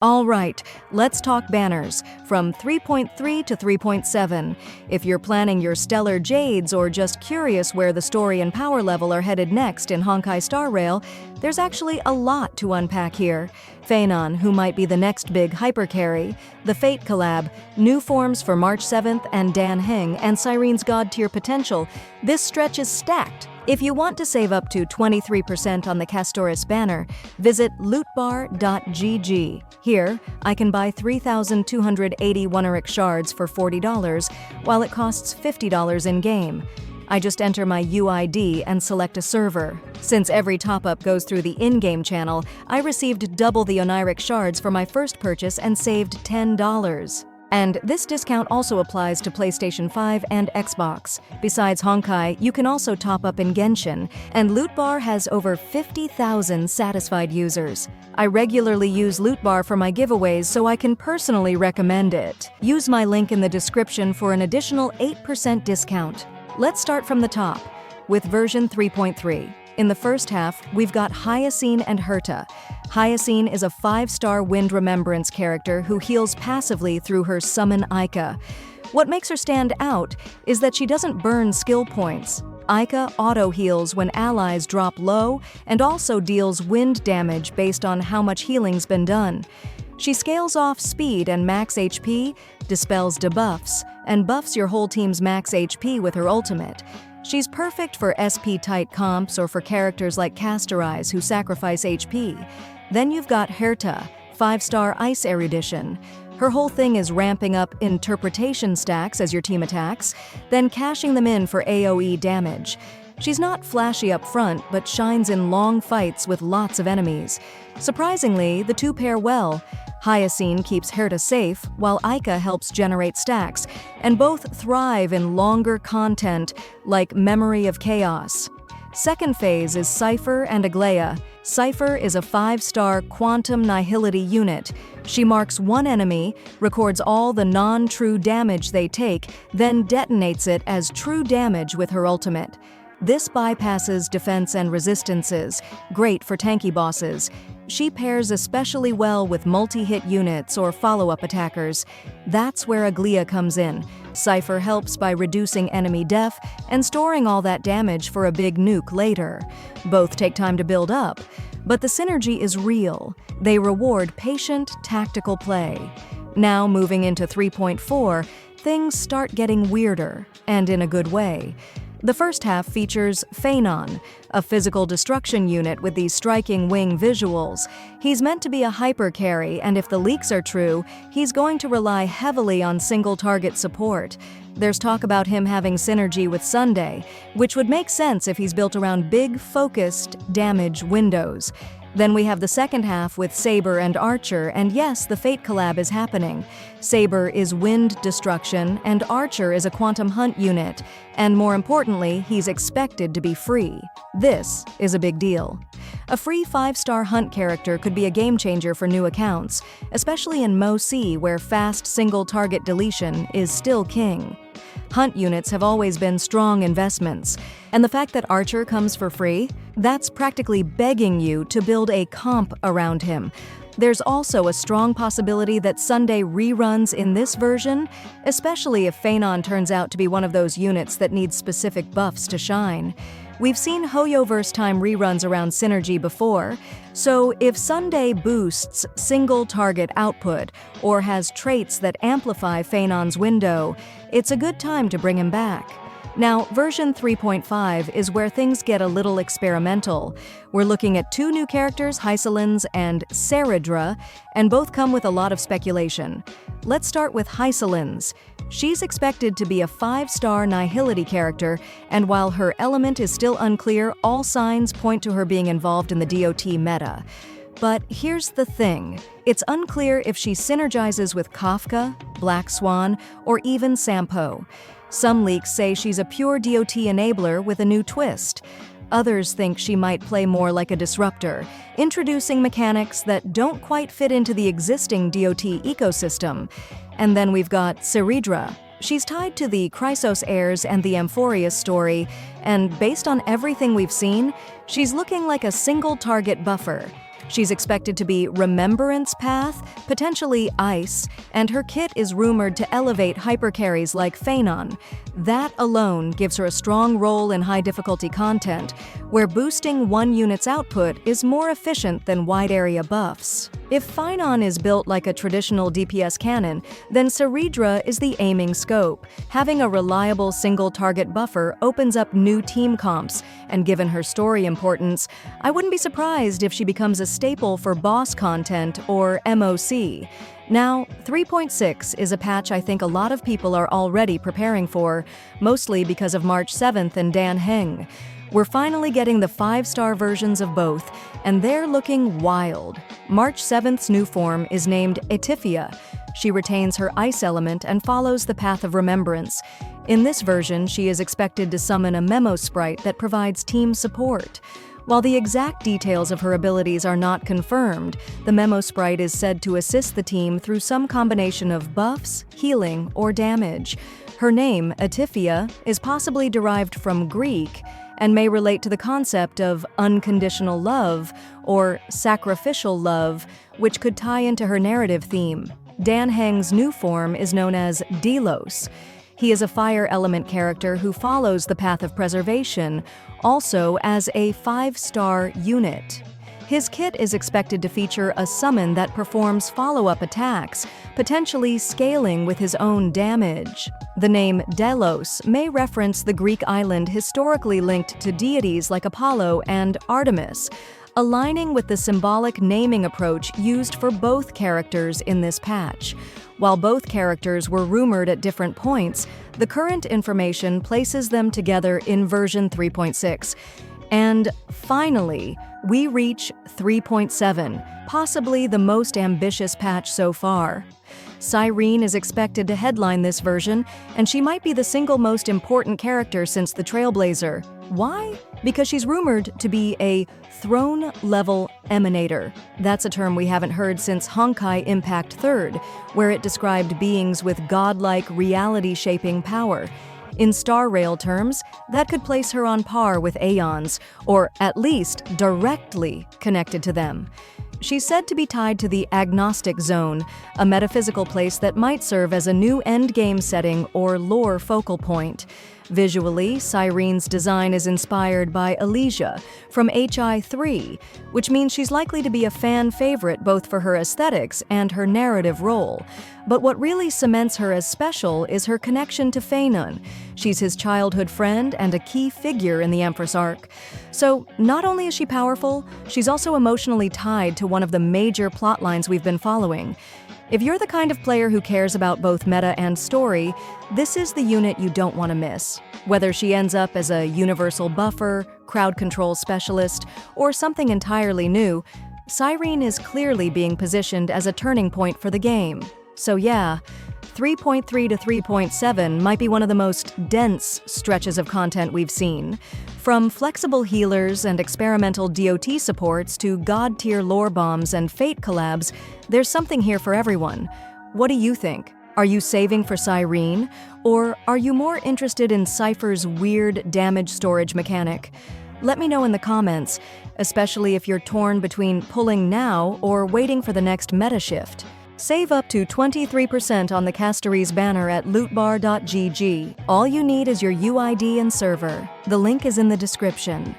Alright, let's talk banners, from 3.3 to 3.7. If you're planning your stellar jades or just curious where the story and power level are headed next in Honkai Star Rail, there's actually a lot to unpack here. Phainon, who might be the next big hypercarry, the Fate collab, new forms for March 7th, and Dan Heng, and Cyrene's god tier potential. This stretch is stacked. If you want to save up to 23% on the Castoris banner, visit lootbar.gg. Here, I can buy 3,280 Oneiric shards for $40, while it costs $50 in-game. I just enter my UID and select a server. Since every top-up goes through the in-game channel, I received double the Oneiric shards for my first purchase and saved $10. And this discount also applies to PlayStation 5 and Xbox. Besides Honkai, you can also top up in Genshin, and Lootbar has over 50,000 satisfied users. I regularly use Lootbar for my giveaways, so I can personally recommend it. Use my link in the description for an additional 8% discount. Let's start from the top, with version 3.3. In the first half, we've got Hyacine and Herta. Hyacine is a 5-star Wind Remembrance character who heals passively through her Summon Ica. What makes her stand out is that she doesn't burn skill points. Ica auto-heals when allies drop low and also deals wind damage based on how much healing's been done. She scales off speed and max HP, dispels debuffs, and buffs your whole team's max HP with her ultimate. She's perfect for SP-tight comps or for characters like Castoris who sacrifice HP. Then you've got Herta, 5-star Ice Erudition. Her whole thing is ramping up interpretation stacks as your team attacks, then cashing them in for AoE damage. She's not flashy up front, but shines in long fights with lots of enemies. Surprisingly, the two pair well. Hyacine keeps Herta safe, while Ica helps generate stacks, and both thrive in longer content like Memory of Chaos. Second phase is Cypher and Aglaia. Cypher is a 5-star Quantum Nihility unit. She marks one enemy, records all the non-true damage they take, then detonates it as true damage with her ultimate. This bypasses defense and resistances, great for tanky bosses. She pairs especially well with multi-hit units or follow-up attackers. That's where Aglaia comes in. Cypher helps by reducing enemy def and storing all that damage for a big nuke later. Both take time to build up, but the synergy is real. They reward patient, tactical play. Now moving into 3.4, things start getting weirder, and in a good way. The first half features Phainon, a physical destruction unit with these striking wing visuals. He's meant to be a hypercarry, and if the leaks are true, he's going to rely heavily on single-target support. There's talk about him having synergy with Sunday, which would make sense if he's built around big, focused damage windows. Then we have the second half with Saber and Archer, and yes, the Fate collab is happening. Saber is wind destruction, and Archer is a quantum hunt unit, and more importantly, he's expected to be free. This is a big deal. A free 5-star hunt character could be a game changer for new accounts, especially in MoC where fast single-target deletion is still king. Hunt units have always been strong investments, and the fact that Archer comes for free, that's practically begging you to build a comp around him. There's also a strong possibility that Sunday reruns in this version, especially if Phainon turns out to be one of those units that needs specific buffs to shine. We've seen Hoyoverse time reruns around synergy before, so if Sunday boosts single-target output or has traits that amplify Phainon's window, it's a good time to bring him back. Now, version 3.5 is where things get a little experimental. We're looking at two new characters, Hysalins and Saridra, and both come with a lot of speculation. Let's start with Hysalins. She's expected to be a 5-star Nihility character, and while her element is still unclear, all signs point to her being involved in the DOT meta. But here's the thing. It's unclear if she synergizes with Kafka, Black Swan, or even Sampo. Some leaks say she's a pure DOT enabler with a new twist. Others think she might play more like a disruptor, introducing mechanics that don't quite fit into the existing DOT ecosystem. And then we've got Saridra. She's tied to the Chrysos heirs and the Amphorius story, and based on everything we've seen, she's looking like a single-target buffer. She's expected to be Remembrance Path, potentially Ice, and her kit is rumored to elevate hypercarries like Phainon. That alone gives her a strong role in high-difficulty content, where boosting one unit's output is more efficient than wide-area buffs. If Phainon is built like a traditional DPS cannon, then Cyrene is the aiming scope. Having a reliable single-target buffer opens up new team comps, and given her story importance, I wouldn't be surprised if she becomes a staple for boss content or MOC. Now, 3.6 is a patch I think a lot of people are already preparing for, mostly because of March 7th and Dan Heng. We're finally getting the 5-star versions of both, and they're looking wild. March 7th's new form is named Etifia. She retains her ice element and follows the path of remembrance. In this version, she is expected to summon a memo sprite that provides team support. While the exact details of her abilities are not confirmed, the memo sprite is said to assist the team through some combination of buffs, healing, or damage. Her name, Etifia, is possibly derived from Greek and may relate to the concept of unconditional love or sacrificial love, which could tie into her narrative theme. Dan Heng's new form is known as Delos. He is a fire element character who follows the path of preservation, also as a 5-star unit. His kit is expected to feature a summon that performs follow-up attacks, potentially scaling with his own damage. The name Delos may reference the Greek island historically linked to deities like Apollo and Artemis, aligning with the symbolic naming approach used for both characters in this patch. While both characters were rumored at different points, the current information places them together in version 3.6. And finally, we reach 3.7, possibly the most ambitious patch so far. Syrene is expected to headline this version, and she might be the single most important character since the Trailblazer. Why? Because she's rumored to be a throne-level emanator. That's a term we haven't heard since Honkai Impact 3rd, where it described beings with godlike reality-shaping power. In Star Rail terms, that could place her on par with Aeons, or at least directly connected to them. She's said to be tied to the Agnostic Zone, a metaphysical place that might serve as a new endgame setting or lore focal point. Visually, Cyrene's design is inspired by Elysia from HI3, which means she's likely to be a fan favorite both for her aesthetics and her narrative role. But what really cements her as special is her connection to Phainon. She's his childhood friend and a key figure in the Empress arc. So, not only is she powerful, she's also emotionally tied to one of the major plotlines we've been following. If you're the kind of player who cares about both meta and story, this is the unit you don't want to miss. Whether she ends up as a universal buffer, crowd control specialist, or something entirely new, Syrene is clearly being positioned as a turning point for the game. So yeah, 3.3 to 3.7 might be one of the most dense stretches of content we've seen. From flexible healers and experimental DOT supports to god-tier lore bombs and fate collabs, there's something here for everyone. What do you think? Are you saving for Syrene? Or are you more interested in Cypher's weird damage storage mechanic? Let me know in the comments, especially if you're torn between pulling now or waiting for the next meta shift. Save up to 23% on the Casteries banner at lootbar.gg. All you need is your UID and server. The link is in the description.